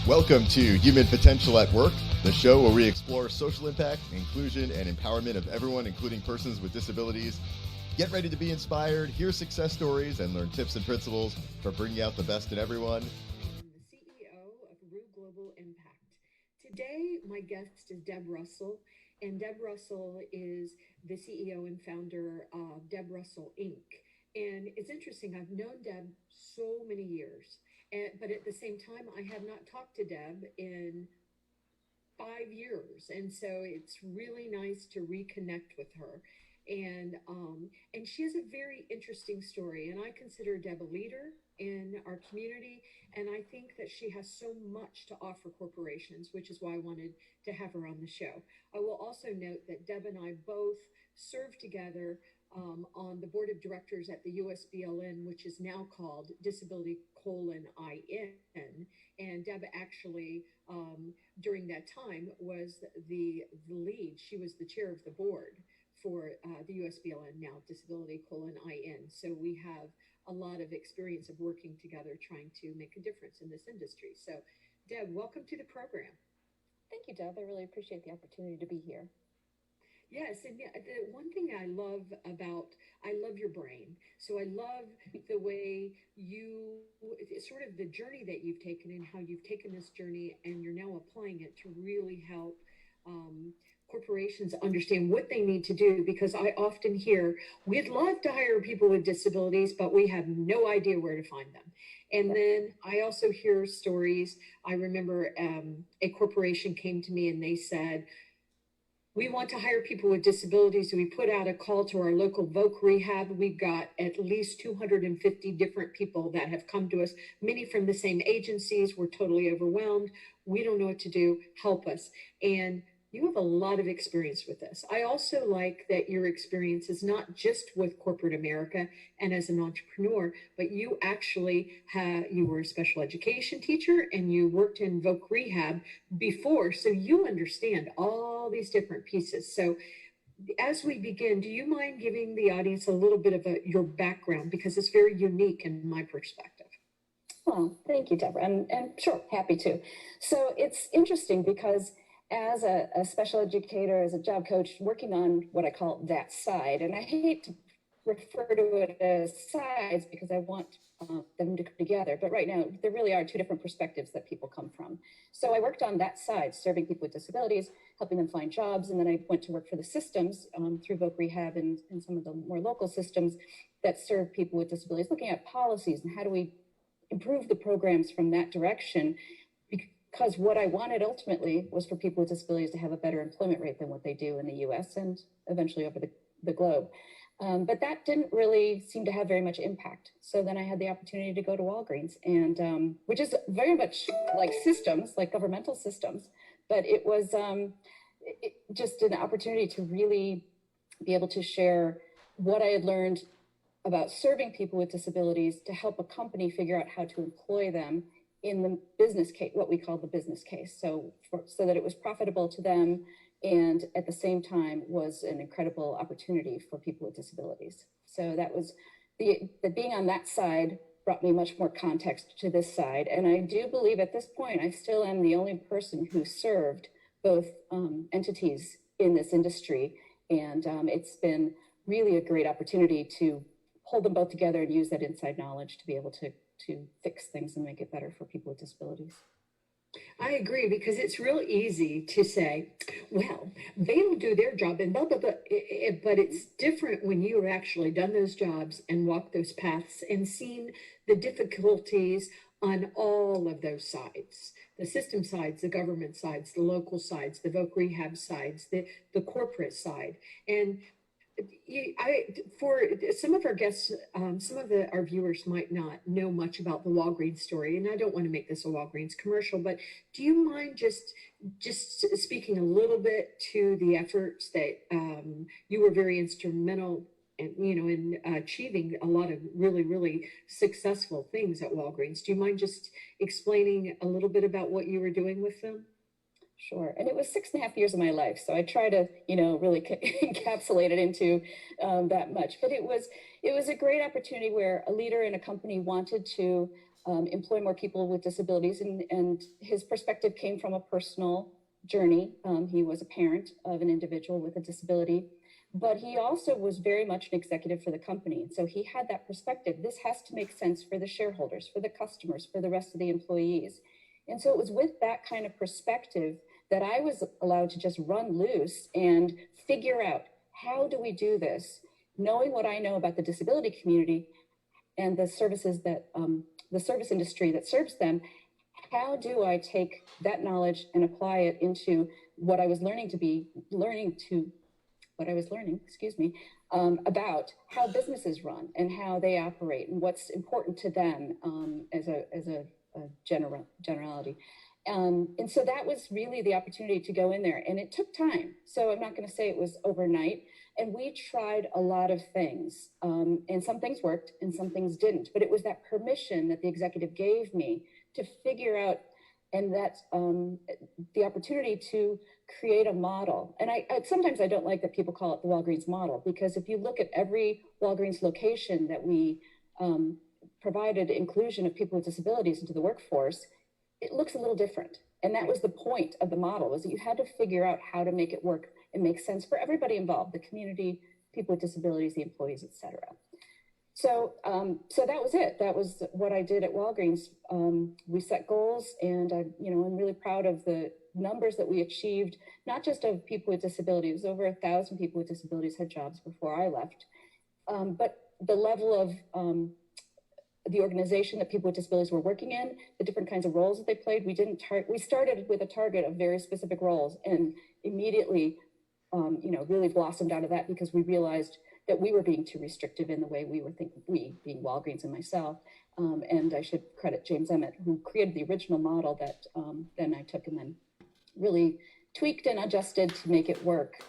Welcome to Human Potential at Work, the show where we explore social impact, inclusion, and empowerment of everyone, including persons with disabilities. Get ready to be inspired, hear success stories, and learn tips and principles for bringing out the best in everyone. I'm the CEO of RU Global Impact. Today, my guest is Deb Russell, and Deb Russell is the CEO and founder of Deb Russell Inc. And it's interesting, I've known Deb so many years, but at the same time, I have not talked to Deb in 5 years, and so it's really nice to reconnect with her. And she has a very interesting story, and I consider Deb a leader in our community, and I think that she has so much to offer corporations, which is why I wanted to have her on the show. I will also note that Deb and I both served together on the board of directors at the USBLN, which is now called Disability:(IN). And Deb actually, during that time, was the lead. She was the chair of the board for the USBLN, now Disability:(IN). So we have a lot of experience of working together trying to make a difference in this industry. So Deb, welcome to the program. Thank you, Deb. I really appreciate the opportunity to be here. Yes, and the one thing I love your brain. So I love the way sort of the journey that you've taken and how you've taken this journey and you're now applying it to really help corporations understand what they need to do, because I often hear, we'd love to hire people with disabilities, but we have no idea where to find them. And then I also hear stories. I remember a corporation came to me and they said, we want to hire people with disabilities. So we put out a call to our local voc rehab. We've got at least 250 different people that have come to us, many from the same agencies. We're totally overwhelmed. We don't know what to do. Help us. And you have a lot of experience with this. I also like that your experience is not just with corporate America and as an entrepreneur, but you actually you were a special education teacher and you worked in voc rehab before. So you understand all these different pieces. So as we begin, do you mind giving the audience a little bit of your background, because it's very unique in my perspective? Well, thank you, Debra. And sure, happy to. So it's interesting because as a special educator, as a job coach, working on what I call that side, and I hate to refer to it as sides because I want them to come together, but right now there really are two different perspectives that people come from. So I worked on that side, serving people with disabilities, helping them find jobs, and then I went to work for the systems through voc rehab and some of the more local systems that serve people with disabilities, looking at policies and how do we improve the programs from that direction. Because what I wanted ultimately was for people with disabilities to have a better employment rate than what they do in the US and eventually over the globe. But that didn't really seem to have very much impact. So then I had the opportunity to go to Walgreens, and which is very much like systems, like governmental systems. But it was just an opportunity to really be able to share what I had learned about serving people with disabilities to help a company figure out how to employ them in the business case, what we call the business case. So that it was profitable to them and at the same time was an incredible opportunity for people with disabilities. So that was the being on that side brought me much more context to this side. And I do believe at this point, I still am the only person who served both entities in this industry. And it's been really a great opportunity to hold them both together and use that inside knowledge to be able to fix things and make it better for people with disabilities. I agree, because it's real easy to say, well, they don't do their job and blah, blah, blah. But it's different when you've actually done those jobs and walked those paths and seen the difficulties on all of those sides, the system sides, the government sides, the local sides, the voc rehab sides, the corporate side. And for some of our guests, our viewers might not know much about the Walgreens story, and I don't want to make this a Walgreens commercial, but do you mind just speaking a little bit to the efforts that you were very instrumental in achieving a lot of really, really successful things at Walgreens? Do you mind just explaining a little bit about what you were doing with them? Sure. And it was 6.5 years of my life. So I try to, really encapsulate it into that much. But it was a great opportunity where a leader in a company wanted to employ more people with disabilities. And his perspective came from a personal journey. He was a parent of an individual with a disability, but he also was very much an executive for the company. So he had that perspective. This has to make sense for the shareholders, for the customers, for the rest of the employees. And so it was with that kind of perspective that I was allowed to just run loose and figure out, how do we do this? Knowing what I know about the disability community and the services that, the service industry that serves them, how do I take that knowledge and apply it into what I was learning about how businesses run and how they operate and what's important to them as a generality. And so that was really the opportunity to go in there, and it took time. So I'm not going to say it was overnight. And we tried a lot of things, and some things worked and some things didn't. But it was that permission that the executive gave me to figure out, and that the opportunity to create a model. And I sometimes I don't like that people call it the Walgreens model, because if you look at every Walgreens location that we provided inclusion of people with disabilities into the workforce, it looks a little different. And that was the point of the model, was that you had to figure out how to make it work and make sense for everybody involved, the community, people with disabilities, the employees, et cetera. So that was it. That was what I did at Walgreens. We set goals, and I'm really proud of the numbers that we achieved, not just of people with disabilities. Over 1,000 people with disabilities had jobs before I left, but the level of the organization that people with disabilities were working in, the different kinds of roles that they played. We started with a target of very specific roles, and immediately, really blossomed out of that, because we realized that we were being too restrictive in the way we were thinking, we being Walgreens and myself. And I should credit James Emmett, who created the original model that then I took and then really tweaked and adjusted to make it work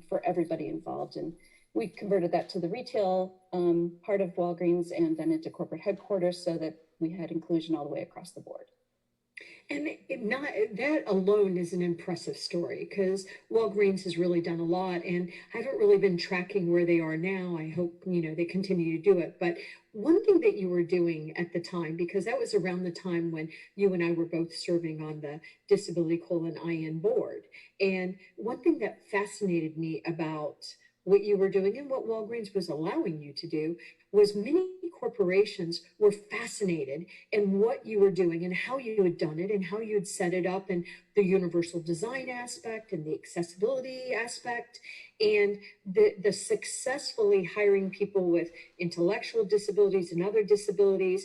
for everybody involved. And we converted that to the retail part of Walgreens and then into corporate headquarters, so that we had inclusion all the way across the board. And that alone is an impressive story, because Walgreens has really done a lot, and I haven't really been tracking where they are now. I hope, they continue to do it. But one thing that you were doing at the time, because that was around the time when you and I were both serving on the Disability:IN board. And one thing that fascinated me about what you were doing and what Walgreens was allowing you to do was many corporations were fascinated in what you were doing and how you had done it and how you had set it up, and the universal design aspect and the accessibility aspect, and the successfully hiring people with intellectual disabilities and other disabilities,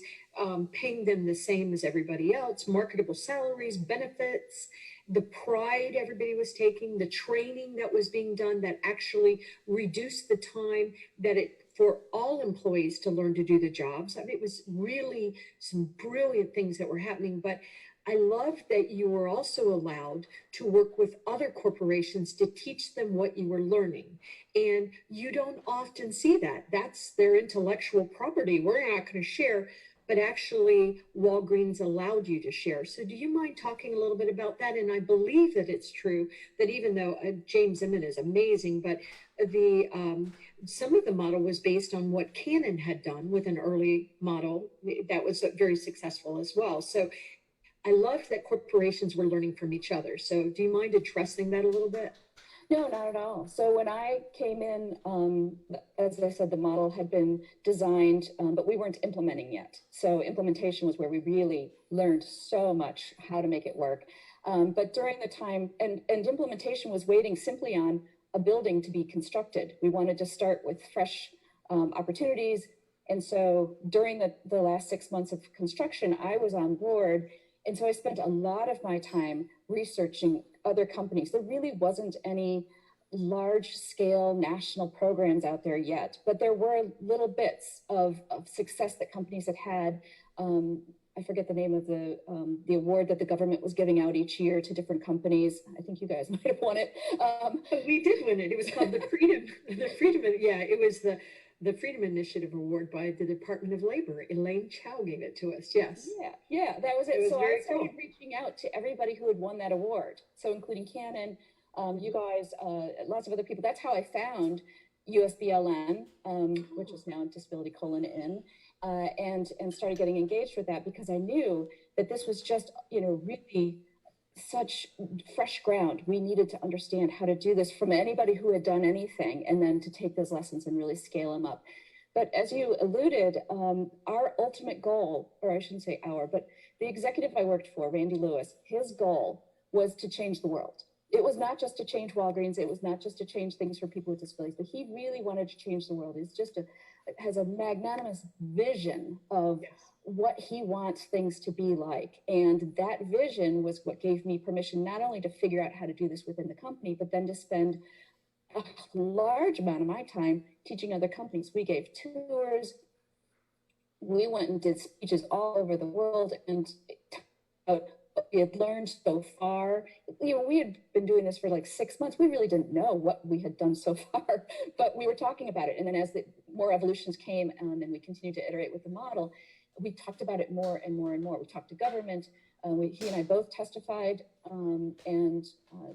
paying them the same as everybody else, marketable salaries, benefits, the pride everybody was taking, the training that was being done that actually reduced the time that it for all employees to learn to do the jobs. I mean, it was really some brilliant things that were happening. But I love that you were also allowed to work with other corporations to teach them what you were learning. And you don't often see that. That's their intellectual property. We're not going to share. But actually, Walgreens allowed you to share. So do you mind talking a little bit about that? And I believe that it's true that even though James Emmett is amazing, but some of the model was based on what Canon had done with an early model that was very successful as well. So I love that corporations were learning from each other. So do you mind addressing that a little bit? No, not at all. So when I came in, as I said, the model had been designed, but we weren't implementing yet. So implementation was where we really learned so much how to make it work. But during the time, and implementation was waiting simply on a building to be constructed. We wanted to start with fresh opportunities. And so during the last 6 months of construction, I was on board. And so I spent a lot of my time researching other companies. There really wasn't any large scale national programs out there yet, but there were little bits of success that companies had. I forget the name of the award that the government was giving out each year to different companies. I think you guys might have won it. We did win it. It was called the Freedom. It was the Freedom Initiative Award by the Department of Labor. Elaine Chow gave it to us. Yes. Yeah, that was it. It was so very I started cool. reaching out to everybody who had won that award. So including Canon, you guys, lots of other people. That's how I found USBLN, which is now Disability:IN. and started getting engaged with that because I knew that this was just, really such fresh ground. We needed to understand how to do this from anybody who had done anything, and then to take those lessons and really scale them up. But as you alluded, our ultimate goal, or I shouldn't say our, but the executive I worked for, Randy Lewis, his goal was to change the world. It was not just to change Walgreens. It was not just to change things for people with disabilities, but he really wanted to change the world. He's just has a magnanimous vision of what he wants things to be like. And that vision was what gave me permission not only to figure out how to do this within the company, but then to spend a large amount of my time teaching other companies. We gave tours. We went and did speeches all over the world and what we had learned so far. We had been doing this for like 6 months. We really didn't know what we had done so far, but we were talking about it. And then as the more evolutions came and we continued to iterate with the model, we talked about it more and more and more. We talked to government. He and I both testified and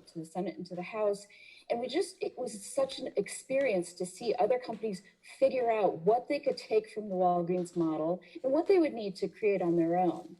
to the Senate and to the House. And it was such an experience to see other companies figure out what they could take from the Walgreens model and what they would need to create on their own.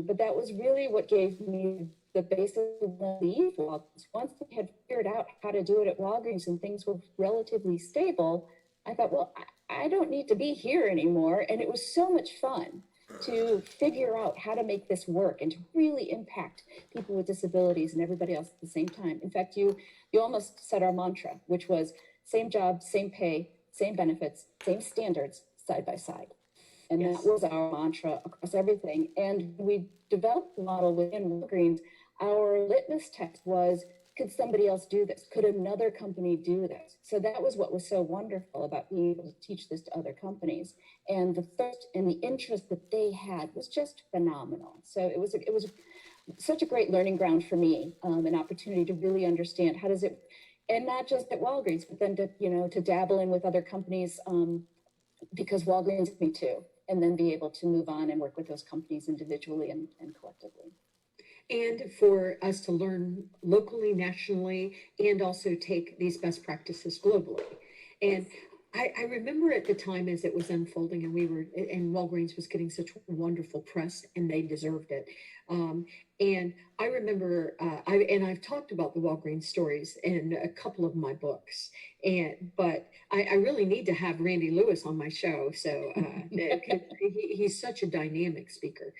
But that was really what gave me the basis of leave Walgreens. Once we had figured out how to do it at Walgreens and things were relatively stable, I thought, well, I don't need to be here anymore. And it was so much fun to figure out how to make this work and to really impact people with disabilities and everybody else at the same time. In fact, you almost said our mantra, which was same job, same pay, same benefits, same standards, side by side. And that was our mantra across everything. And we developed the model within Walgreens. Our litmus test was, could somebody else do this? Could another company do this? So that was what was so wonderful about being able to teach this to other companies. And the thirst and the interest that they had was just phenomenal. So it was such a great learning ground for me, an opportunity to really understand how does it, and not just at Walgreens, but then to dabble in with other companies because Walgreens me too, and then be able to move on and work with those companies individually and collectively. And for us to learn locally, nationally, and also take these best practices globally. And I remember at the time as it was unfolding and Walgreens was getting such wonderful press and they deserved it. And I remember, I've talked about the Walgreens stories in a couple of my books, but I really need to have Randy Lewis on my show. So he's such a dynamic speaker.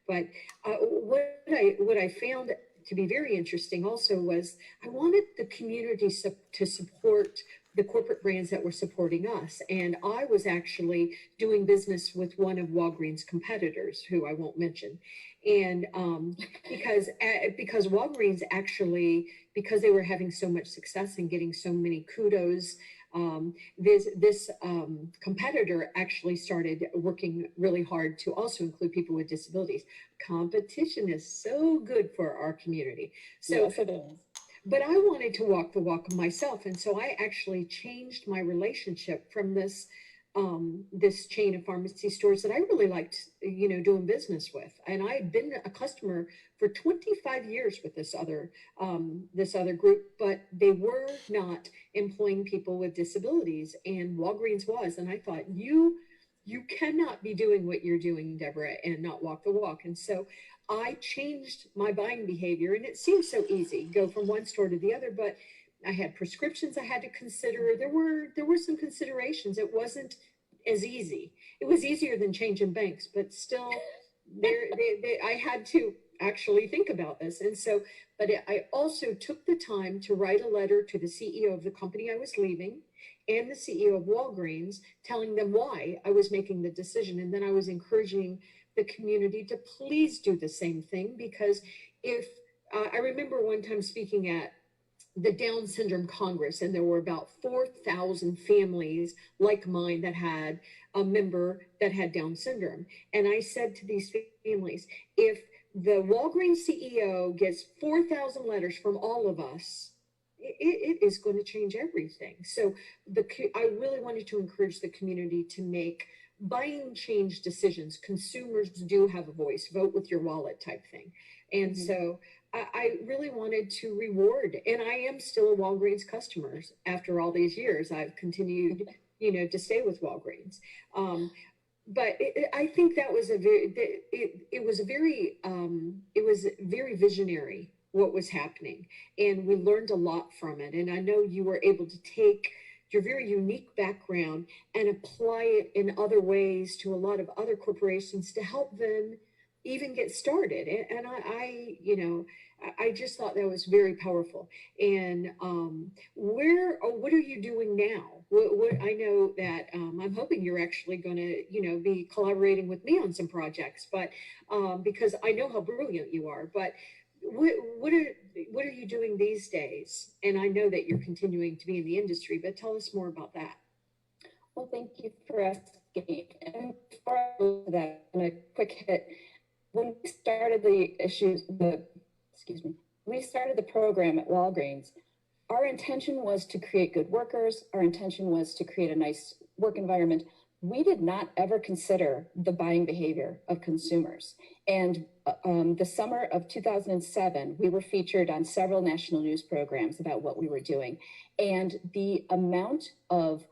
But what I found to be very interesting also was I wanted the community to support the corporate brands that were supporting us. And I was actually doing business with one of Walgreens' competitors, who I won't mention. And because Walgreens actually, because they were having so much success and getting so many kudos, this competitor actually started working really hard to also include people with disabilities. Competition is so good for our community. So, yes, it is. But I wanted to walk the walk myself. And so I actually changed my relationship from this chain of pharmacy stores that I really liked, doing business with. And I had been a customer for 25 years with this other group, but they were not employing people with disabilities, and Walgreens was. And I thought, you cannot be doing what you're doing, Debra, and not walk the walk. And so I changed my buying behavior, and it seemed so easy, go from one store to the other, but I had prescriptions I had to consider. There were some considerations. It wasn't as easy. It was easier than changing banks, but still I had to actually think about this. And so, but I also took the time to write a letter to the CEO of the company I was leaving and the CEO of Walgreens, telling them why I was making the decision. And then I was encouraging the community to please do the same thing, because if I remember one time speaking at the Down Syndrome Congress, and there were about 4,000 families like mine that had a member that had Down syndrome. And I said to these families, if the Walgreens CEO gets 4,000 letters from all of us, it is going to change everything. So I really wanted to encourage the community to make buying change decisions. Consumers do have a voice, vote with your wallet type thing. And so I really wanted to reward, and I am still a Walgreens customer after all these years. I've continued, to stay with Walgreens. but I think that was a very it was a very it was very visionary what was happening, and we learned a lot from it. And I know you were able to take your very unique background and apply it in other ways to a lot of other corporations to help them even get started. And I you know, I just thought that was very powerful. And where or what are you doing now? What I know that I'm hoping you're actually going to, you know, be collaborating with me on some projects, but because I know how brilliant you are. But what what are what are you doing these days? And I know that you're continuing to be in the industry, but tell us more about that. Well, thank you for asking. And before I go to that, a quick hit. When we started we started the program at Walgreens. Our intention was to create good workers. Our intention was to create a nice work environment. We did not ever consider the buying behavior of consumers. And the summer of 2007, we were featured on several national news programs about what we were doing. And the amount of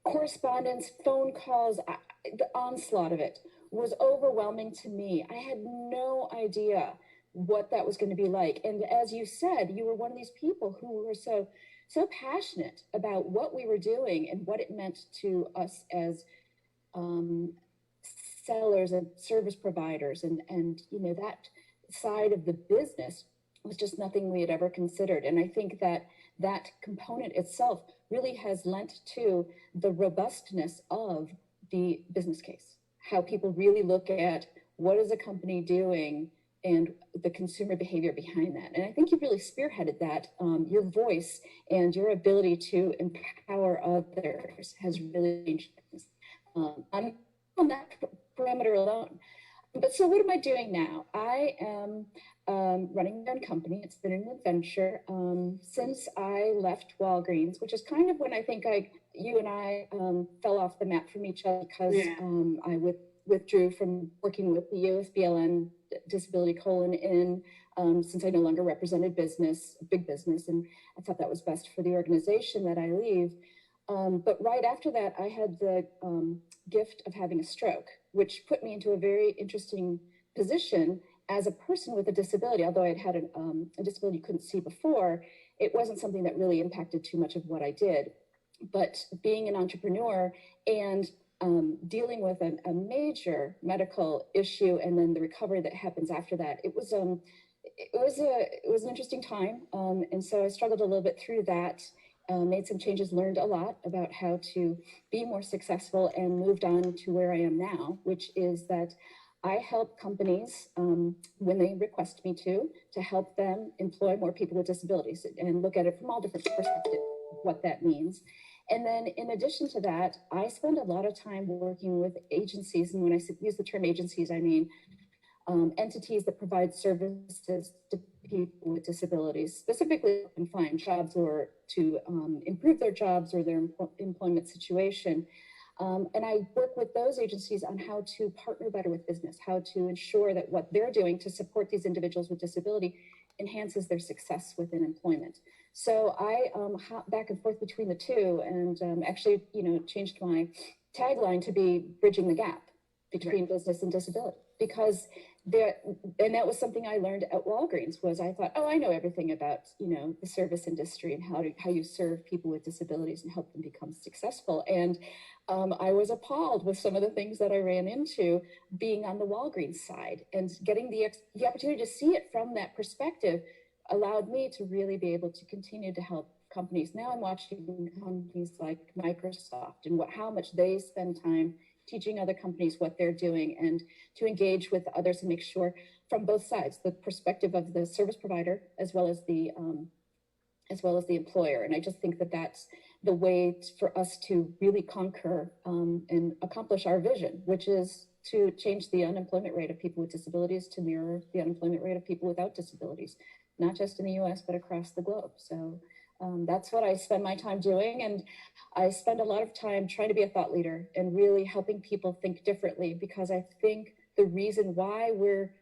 correspondence, phone calls, the onslaught of it was overwhelming to me. I had no idea what that was going to be like. And as you said, you were one of these people who were so passionate about what we were doing and what it meant to us as sellers and service providers, and you know, that side of the business was just nothing we had ever considered. And I think that that component itself really has lent to the robustness of the business case, how people really look at what is a company doing and the consumer behavior behind that. And I think you really spearheaded that. Your voice and your ability to empower others has really changed things. I'm on that parameter alone. But so what am I doing now? I am running my own company. It's been an adventure since I left Walgreens, which is kind of when I think you and I fell off the map from each other, because I withdrew from working with the USBLN Disability in since I no longer represented big business, and I thought that was best for the organization that I leave. But right after that, I had the gift of having a stroke, which put me into a very interesting position as a person with a disability. Although I'd had a disability you couldn't see before, it wasn't something that really impacted too much of what I did. But being an entrepreneur and dealing with a major medical issue, and then the recovery that happens after that, it was an interesting time. And so I struggled a little bit through that. Made some changes, learned a lot about how to be more successful, and moved on to where I am now, which is that I help companies when they request me to help them employ more people with disabilities, and look at it from all different perspectives, what that means. And then in addition to that, I spend a lot of time working with agencies. And when I use the term agencies, I mean entities that provide services to people with disabilities, specifically to find jobs or to improve their jobs or their employment situation. And I work with those agencies on how to partner better with business, how to ensure that what they're doing to support these individuals with disability enhances their success within employment. So I hop back and forth between the two, and actually, changed my tagline to be bridging the gap between business and disability, because and that was something I learned at Walgreens. Was I thought, I know everything about the service industry and how you serve people with disabilities and help them become successful. And I was appalled with some of the things that I ran into being on the Walgreens side, and getting the opportunity to see it from that perspective allowed me to really be able to continue to help companies. Now I'm watching companies like Microsoft and how much they spend time teaching other companies what they're doing, and to engage with others and make sure from both sides, the perspective of the service provider as well as the employer. And I just think that that's the way for us to really conquer and accomplish our vision, which is to change the unemployment rate of people with disabilities to mirror the unemployment rate of people without disabilities, not just in the US, but across the globe. So that's what I spend my time doing. And I spend a lot of time trying to be a thought leader and really helping people think differently, because I think the reason why we're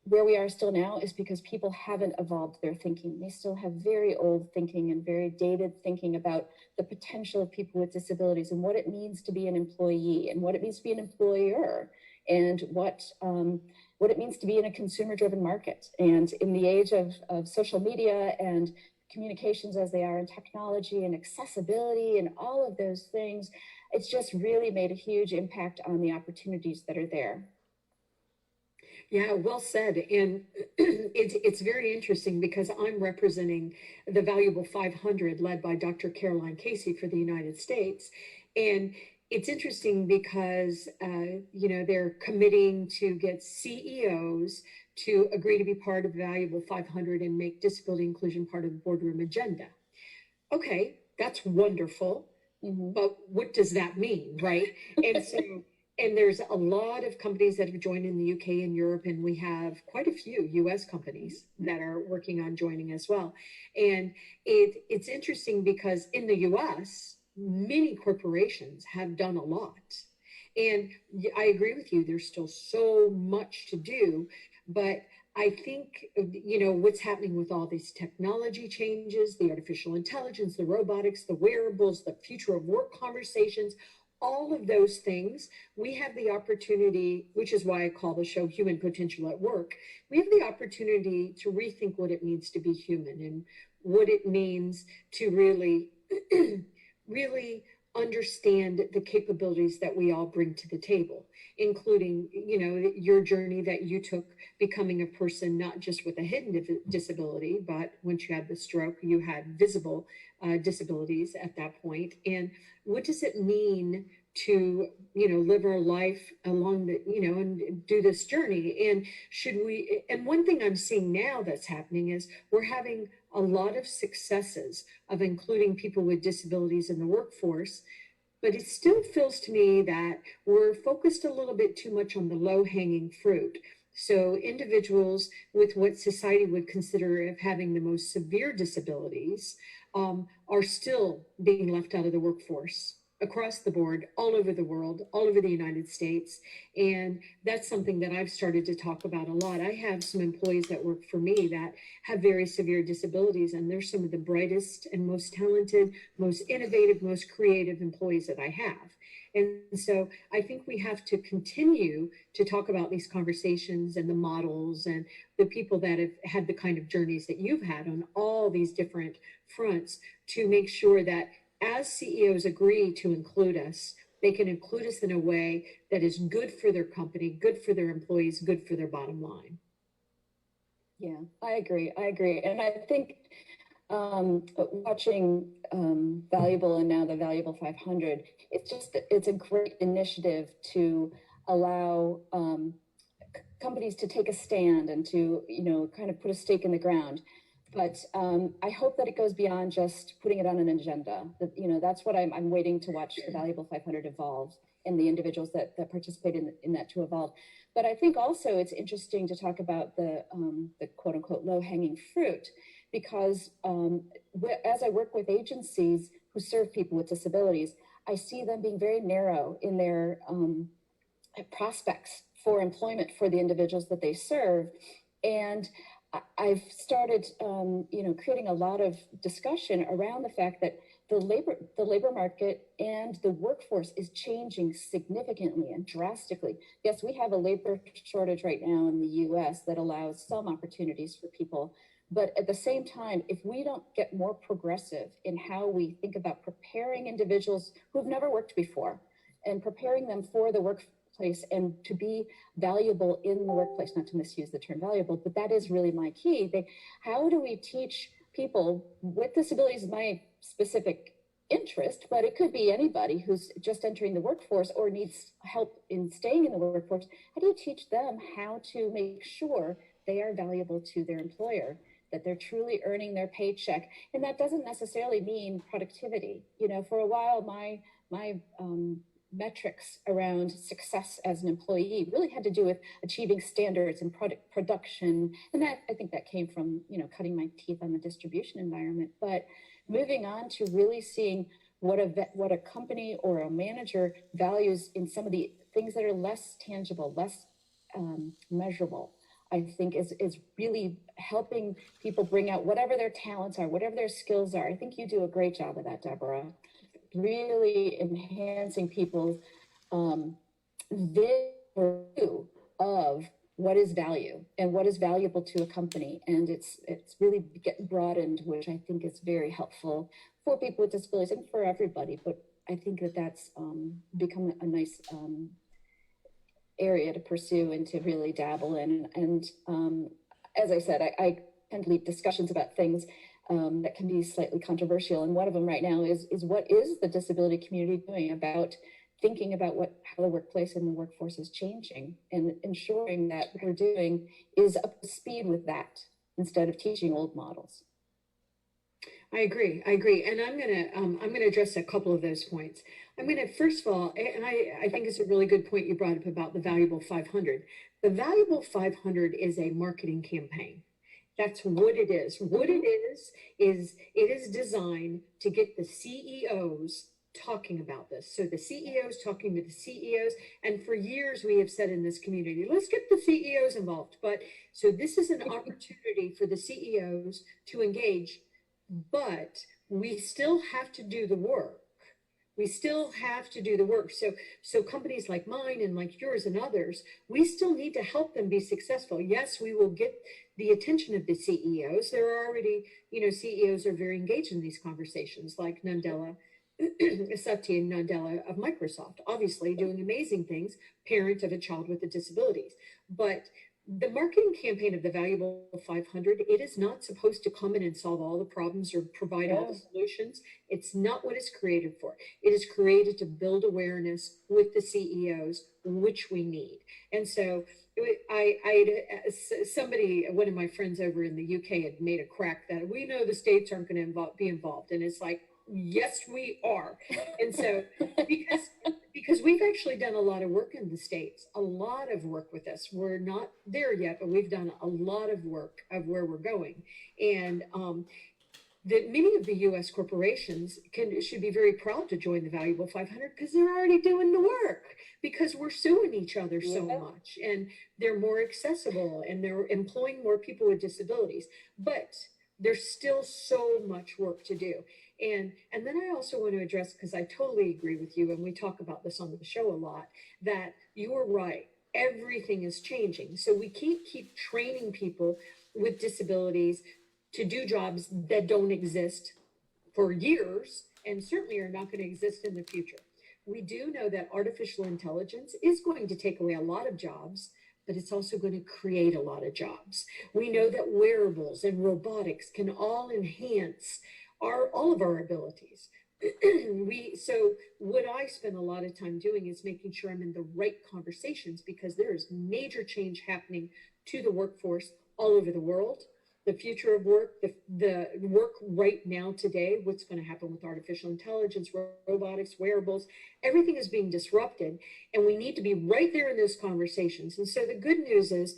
where we are still now is because people haven't evolved their thinking. They still have very old thinking and very dated thinking about the potential of people with disabilities and what it means to be an employee and what it means to be an employer and what it means to be in a consumer-driven market. And in the age of social media and communications as they are in technology and accessibility and all of those things, it's just really made a huge impact on the opportunities that are there. Yeah, well said. And it's very interesting because I'm representing the Valuable 500 led by Dr. Caroline Casey for the United States. And it's interesting because, they're committing to get CEOs to agree to be part of the Valuable 500 and make disability inclusion part of the boardroom agenda. Okay, that's wonderful. Mm-hmm. But what does that mean, right? And so... And there's a lot of companies that have joined in the UK and Europe, and we have quite a few US companies that are working on joining as well. And it's interesting because in the US, many corporations have done a lot. And I agree with you, there's still so much to do, but I think, what's happening with all these technology changes, the artificial intelligence, the robotics, the wearables, the future of work conversations, all of those things, we have the opportunity, which is why I call the show Human Potential at Work. We have the opportunity to rethink what it means to be human and what it means to really, really understand the capabilities that we all bring to the table, including, your journey that you took becoming a person, not just with a hidden disability, but once you had the stroke, you had visible disabilities at that point. And what does it mean to, live our life along the, and do this journey? And and one thing I'm seeing now that's happening is we're having a lot of successes of including people with disabilities in the workforce, but it still feels to me that we're focused a little bit too much on the low-hanging fruit. So individuals with what society would consider of having the most severe disabilities are still being left out of the workforce across the board, all over the world, all over the United States. And that's something that I've started to talk about a lot. I have some employees that work for me that have very severe disabilities, and they're some of the brightest and most talented, most innovative, most creative employees that I have. And so I think we have to continue to talk about these conversations and the models and the people that have had the kind of journeys that you've had on all these different fronts to make sure that as CEOs agree to include us, they can include us in a way that is good for their company, good for their employees, good for their bottom line. Yeah, I agree. And I think watching Valuable and now the Valuable 500, it's a great initiative to allow companies to take a stand and to, kind of put a stake in the ground. But I hope that it goes beyond just putting it on an agenda. That's what I'm waiting to watch the Valuable 500 evolve and the individuals that participate in that to evolve. But I think also it's interesting to talk about the quote unquote low hanging fruit, because as I work with agencies who serve people with disabilities, I see them being very narrow in their prospects for employment for the individuals that they serve. And I've started, creating a lot of discussion around the fact that the labor market and the workforce is changing significantly and drastically. Yes, we have a labor shortage right now in the U.S. that allows some opportunities for people. But at the same time, if we don't get more progressive in how we think about preparing individuals who've never worked before and preparing them for the workplace and to be valuable in the workplace, not to misuse the term valuable, but that is really my key. How do we teach people with disabilities, my specific interest, but it could be anybody who's just entering the workforce or needs help in staying in the workforce. How do you teach them how to make sure they are valuable to their employer, that they're truly earning their paycheck? And that doesn't necessarily mean productivity. For a while, my metrics around success as an employee really had to do with achieving standards and production. And that, I think that came from, cutting my teeth on the distribution environment. But moving on to really seeing what a company or a manager values in some of the things that are less tangible, less measurable. I think is really helping people bring out whatever their talents are, whatever their skills are. I think you do a great job of that, Deborah. Really enhancing people's view of what is value and what is valuable to a company. And it's really getting broadened, which I think is very helpful for people with disabilities and for everybody. But I think that's become a nice area to pursue and to really dabble in. And as I said, I tend to lead discussions about things that can be slightly controversial. And one of them right now is what is the disability community doing about thinking about how the workplace and the workforce is changing, and ensuring that what we're doing is up to speed with that instead of teaching old models. I agree, and I'm gonna address a couple of those points. I'm gonna, first of all, and I think it's a really good point you brought up about the Valuable 500. The Valuable 500 is a marketing campaign. That's what it is. What it is it is designed to get the CEOs talking about this. So the CEOs talking to the CEOs, and for years we have said in this community, let's get the CEOs involved. But so this is an opportunity for the CEOs to engage, but we still have to do the work. We still have to do the work. So companies like mine and like yours and others, we still need to help them be successful. Yes, we will get the attention of the CEOs. There are already, CEOs are very engaged in these conversations, like Satya Nadella of Microsoft, obviously doing amazing things, parent of a child with a disabilities. But the marketing campaign of the Valuable 500, it is not supposed to come in and solve all the problems or provide all the solutions. It's not what it's created for. It is created to build awareness with the CEOs, which we need. And so somebody, one of my friends over in the UK had made a crack that we know the states aren't going to be involved. And it's like, yes, we are. And so because we've actually done a lot of work in the States, a lot of work with this. We're not there yet, but we've done a lot of work of where we're going. And that many of the U.S. corporations should be very proud to join the Valuable 500 because they're already doing the work, because we're suing each other so much, and they're more accessible, and they're employing more people with disabilities. But there's still so much work to do. And then I also want to address, because I totally agree with you, and we talk about this on the show a lot, that you're right. Everything is changing. So we can't keep training people with disabilities to do jobs that don't exist for years, and certainly are not going to exist in the future. We do know that artificial intelligence is going to take away a lot of jobs, but it's also going to create a lot of jobs. We know that wearables and robotics can all enhance all of our abilities. So what I spend a lot of time doing is making sure I'm in the right conversations, because there is major change happening to the workforce all over the world. The future of work, the work right now today, what's going to happen with artificial intelligence, robotics, wearables, everything is being disrupted, and we need to be right there in those conversations. And so the good news is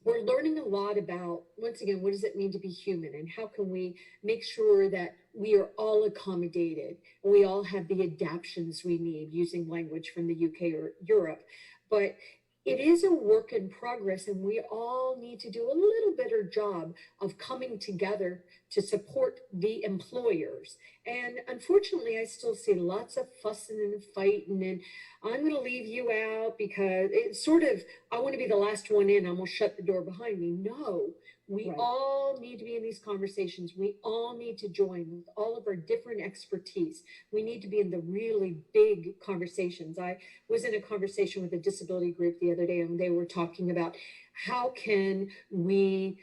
we're learning a lot about, once again, what does it mean to be human, and how can we make sure that we are all accommodated and we all have the adaptions we need, using language from the UK or Europe. But it is a work in progress, and we all need to do a little better job of coming together to support the employers. And unfortunately, I still see lots of fussing and fighting, and I'm going to leave you out because it's sort of, I want to be the last one in, I'm going to shut the door behind me. No, we all need to be in these conversations. We all need to join with all of our different expertise. We need to be in the really big conversations. I was in a conversation with a disability group the other day, and they were talking about how can we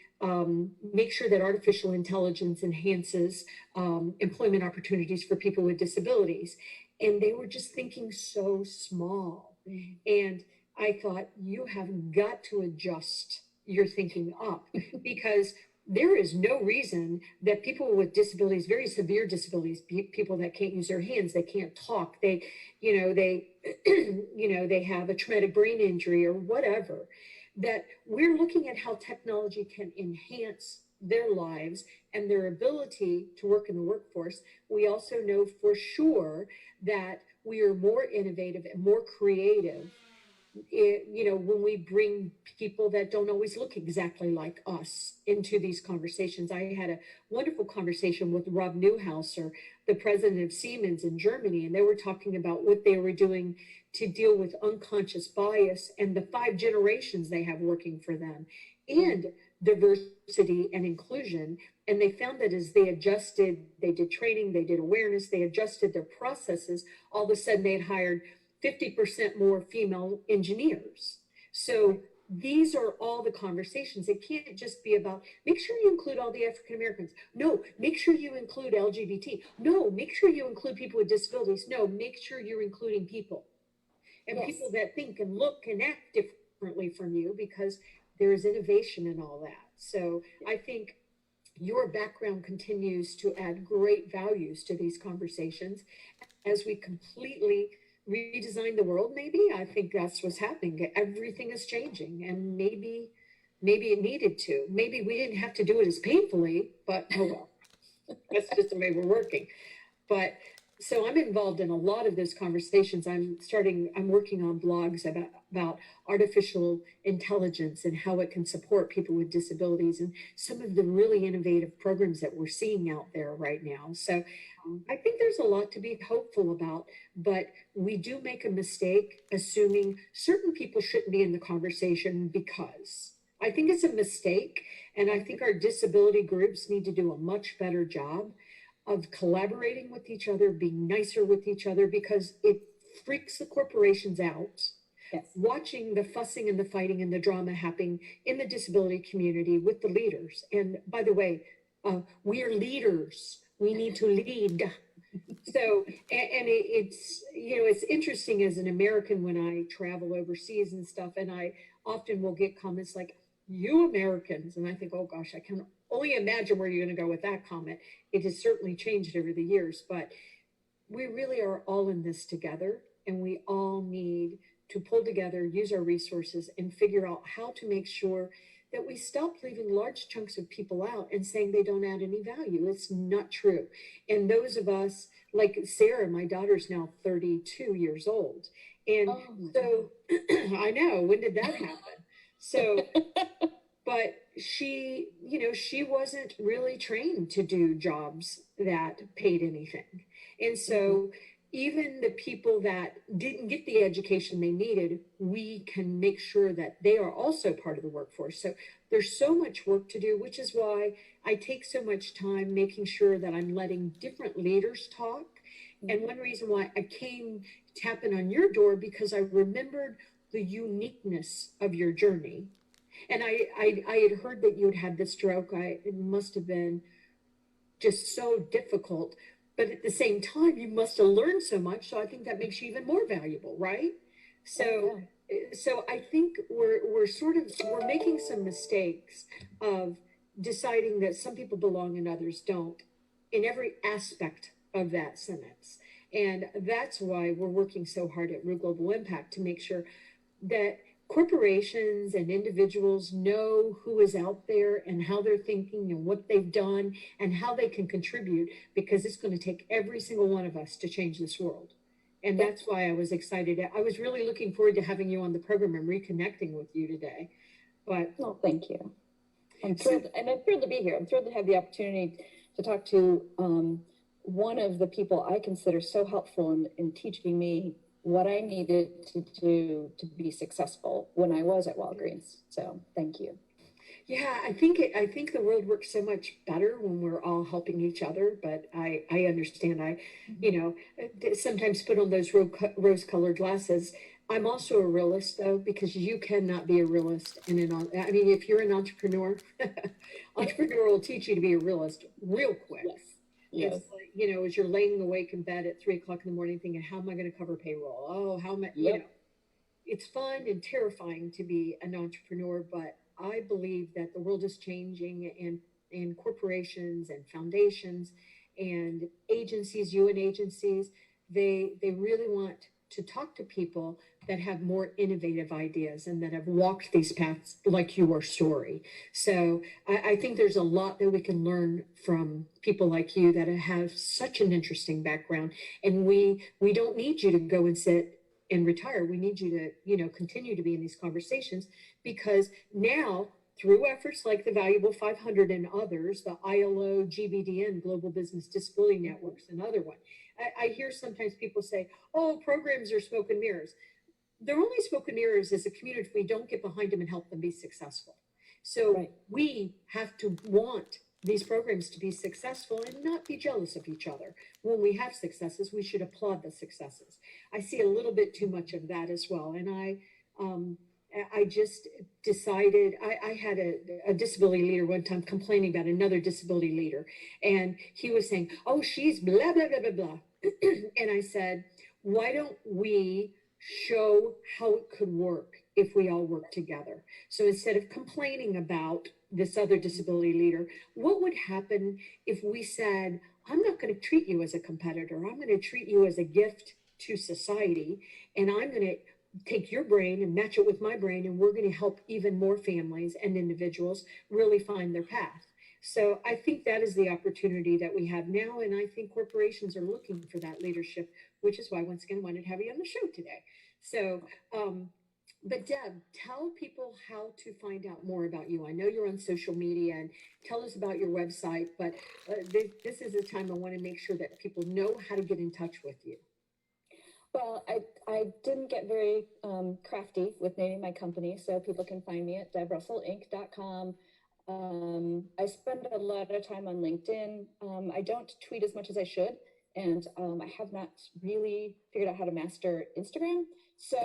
make sure that artificial intelligence enhances employment opportunities for people with disabilities. And they were just thinking so small. And I thought, you have got to adjust your thinking up, because there is no reason that people with disabilities, very severe disabilities, people that can't use their hands, they can't talk, they have a traumatic brain injury or whatever, that we're looking at how technology can enhance their lives and their ability to work in the workforce. We also know for sure that we are more innovative and more creative when we bring people that don't always look exactly like us into these conversations. I had a wonderful conversation with Rob Newhouser, the president of Siemens in Germany, and they were talking about what they were doing to deal with unconscious bias and the 5 generations they have working for them, and diversity and inclusion. And they found that as they adjusted, they did training, they did awareness, they adjusted their processes, all of a sudden they had hired 50% more female engineers. So these are all the conversations. It can't just be about, make sure you include all the African Americans. No, make sure you include LGBT. No, make sure you include people with disabilities. No, make sure you're including people. And people that think and look and act differently from you, because there is innovation in all that. So I think your background continues to add great values to these conversations as we completely redesign the world. Maybe I think that's what's happening. Everything is changing, and maybe it needed to. Maybe we didn't have to do it as painfully, but oh well. That's just the way we're working. But so I'm involved in a lot of those conversations. I'm working on blogs about artificial intelligence and how it can support people with disabilities, and some of the really innovative programs that we're seeing out there right now. So I think there's a lot to be hopeful about, but we do make a mistake assuming certain people shouldn't be in the conversation, because I think it's a mistake. And I think our disability groups need to do a much better job of collaborating with each other, being nicer with each other, because it freaks the corporations out. Yes. Watching the fussing and the fighting and the drama happening in the disability community with the leaders. And by the way, we are leaders. We need to lead. So, and it's interesting as an American when I travel overseas and stuff, and I often will get comments like, "You Americans," and I think, oh gosh, I can only imagine where you're going to go with that comment. It has certainly changed over the years, but we really are all in this together, and we all need to pull together, use our resources, and figure out how to make sure that we stop leaving large chunks of people out and saying they don't add any value. It's not true. And those of us, like Sarah, my daughter's now 32 years old. And so I know, when did that happen? So, but she wasn't really trained to do jobs that paid anything. And so even the people that didn't get the education they needed, we can make sure that they are also part of the workforce. So there's so much work to do, which is why I take so much time making sure that I'm letting different leaders talk. And one reason why I came tapping on your door, because I remembered the uniqueness of your journey. And I had heard that you had this stroke. It must have been just so difficult. But at the same time, you must have learned so much. So I think that makes you even more valuable, right? So I think we're making some mistakes of deciding that some people belong and others don't in every aspect of that sentence. And that's why we're working so hard at Real Global Impact, to make sure that corporations and individuals know who is out there and how they're thinking and what they've done and how they can contribute, because it's going to take every single one of us to change this world. And that's why I was excited. I was really looking forward to having you on the program and reconnecting with you today. But thank you. I'm thrilled, and I'm thrilled to be here. I'm thrilled to have the opportunity to talk to one of the people I consider so helpful in teaching me what I needed to do to be successful when I was at Walgreens. So thank you. Yeah, I think the world works so much better when we're all helping each other. But I understand. I sometimes put on those rose-colored glasses. I'm also a realist, though, because you cannot be a realist if you're an entrepreneur, entrepreneur will teach you to be a realist real quick. Yes. It's like, as you're laying awake in bed at 3 o'clock in the morning thinking, how am I going to cover payroll? Oh, how am I, it's fun and terrifying to be an entrepreneur, but I believe that the world is changing, and corporations and foundations and agencies, UN agencies, they really want to talk to people that have more innovative ideas and that have walked these paths like your story. So I think there's a lot that we can learn from people like you that have such an interesting background. And we don't need you to go and sit and retire. We need you to, continue to be in these conversations, because now, through efforts like the Valuable 500 and others, the ILO, GBDN, Global Business Disability Networks, another one, I hear sometimes people say, oh, programs are smoke and mirrors. They're only smoke and mirrors as a community if we don't get behind them and help them be successful. So Right. we have to want these programs to be successful and not be jealous of each other. When we have successes, we should applaud the successes. I see a little bit too much of that as well. And I just decided, I had a disability leader one time complaining about another disability leader. And he was saying, oh, she's blah, blah, blah, blah, blah. And I said, why don't we show how it could work if we all work together? So instead of complaining about this other disability leader, what would happen if we said, I'm not going to treat you as a competitor. I'm going to treat you as a gift to society. And I'm going to take your brain and match it with my brain. And we're going to help even more families and individuals really find their path. So I think that is the opportunity that we have now. And I think corporations are looking for that leadership, which is why, once again, I wanted to have you on the show today. So, but Deb, tell people how to find out more about you. I know you're on social media, and tell us about your website, but this is a time I want to make sure that people know how to get in touch with you. Well, I didn't get very crafty with naming my company, so people can find me at debrussellinc.com. I spend a lot of time on LinkedIn. I don't tweet as much as I should, and I have not really figured out how to master Instagram. So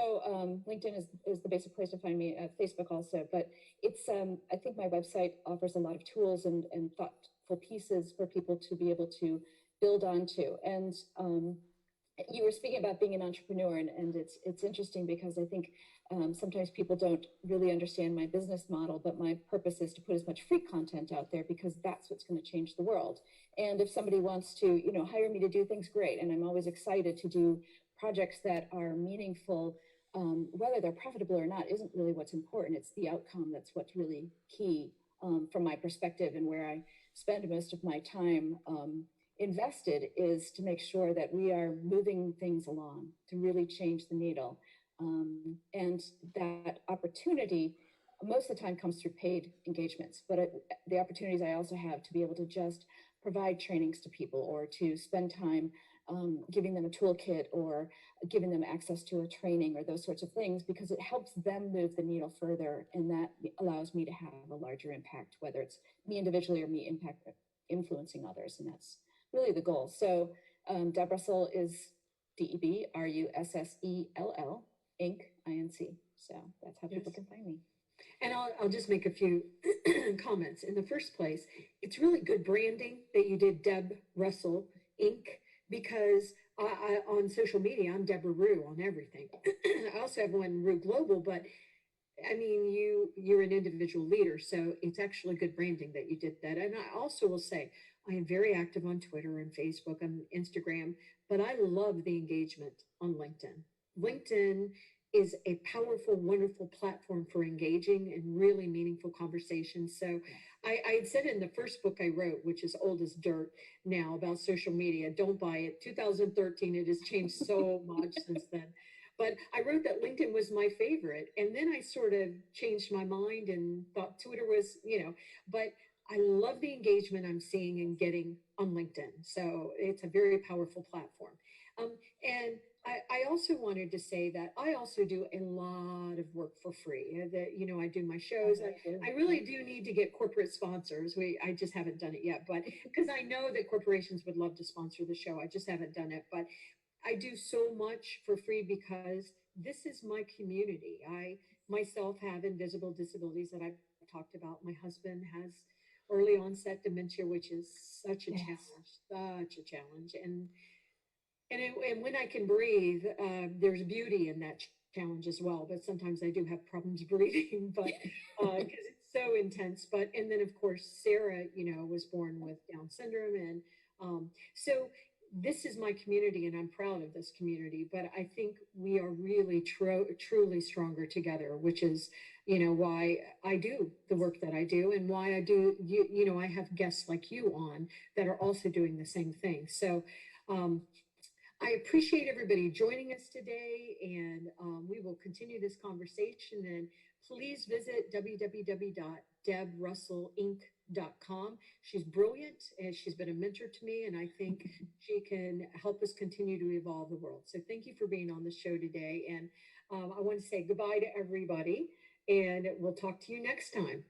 LinkedIn is the basic place to find me. Facebook also, but it's I think my website offers a lot of tools and thoughtful pieces for people to be able to build onto. And you were speaking about being an entrepreneur, and it's interesting because I think sometimes people don't really understand my business model, but my purpose is to put as much free content out there because that's what's going to change the world. And if somebody wants to, hire me to do things, great. And I'm always excited to do projects that are meaningful. Whether they're profitable or not isn't really what's important. It's the outcome that's what's really key from my perspective, and where I spend most of my time invested is to make sure that we are moving things along to really change the needle. And that opportunity most of the time comes through paid engagements, but the opportunities I also have to be able to just provide trainings to people, or to spend time giving them a toolkit, or giving them access to a training, or those sorts of things, because it helps them move the needle further. And that allows me to have a larger impact, whether it's me individually or me influencing others. And that's really the goal. So Deb Russell is DebRussell, Inc., INC. So that's how people can find me. And I'll just make a few comments. In the first place, it's really good branding that you did Deb Russell, Inc., because I on social media, I'm Debra Rue on everything. I also have one Rue Global, but I mean, you're an individual leader, so it's actually good branding that you did that. And I also will say, I am very active on Twitter and Facebook and Instagram, but I love the engagement on LinkedIn. LinkedIn is a powerful, wonderful platform for engaging in really meaningful conversations. So I had said in the first book I wrote, which is old as dirt now, about social media, don't buy it. 2013, it has changed so much since then. But I wrote that LinkedIn was my favorite. And then I sort of changed my mind and thought Twitter was, but I love the engagement I'm seeing and getting on LinkedIn. So it's a very powerful platform. And I also wanted to say that I also do a lot of work for free. I do my shows. I really do need to get corporate sponsors. I just haven't done it yet, but because I know that corporations would love to sponsor the show. I just haven't done it, but I do so much for free because this is my community. I myself have invisible disabilities that I've talked about. My husband has early onset dementia, which is such a challenge. And when I can breathe, there's beauty in that challenge as well. But sometimes I do have problems breathing, but because it's so intense. And then of course Sarah, was born with Down syndrome, and so this is my community, and I'm proud of this community. But I think we are really truly stronger together, which is why I do the work that I do, and why I do I have guests like you on that are also doing the same thing. So I appreciate everybody joining us today, and we will continue this conversation. And please visit www.debrussellinc.com. She's brilliant, and she's been a mentor to me, and I think she can help us continue to evolve the world. So thank you for being on the show today. And I want to say goodbye to everybody, and we'll talk to you next time.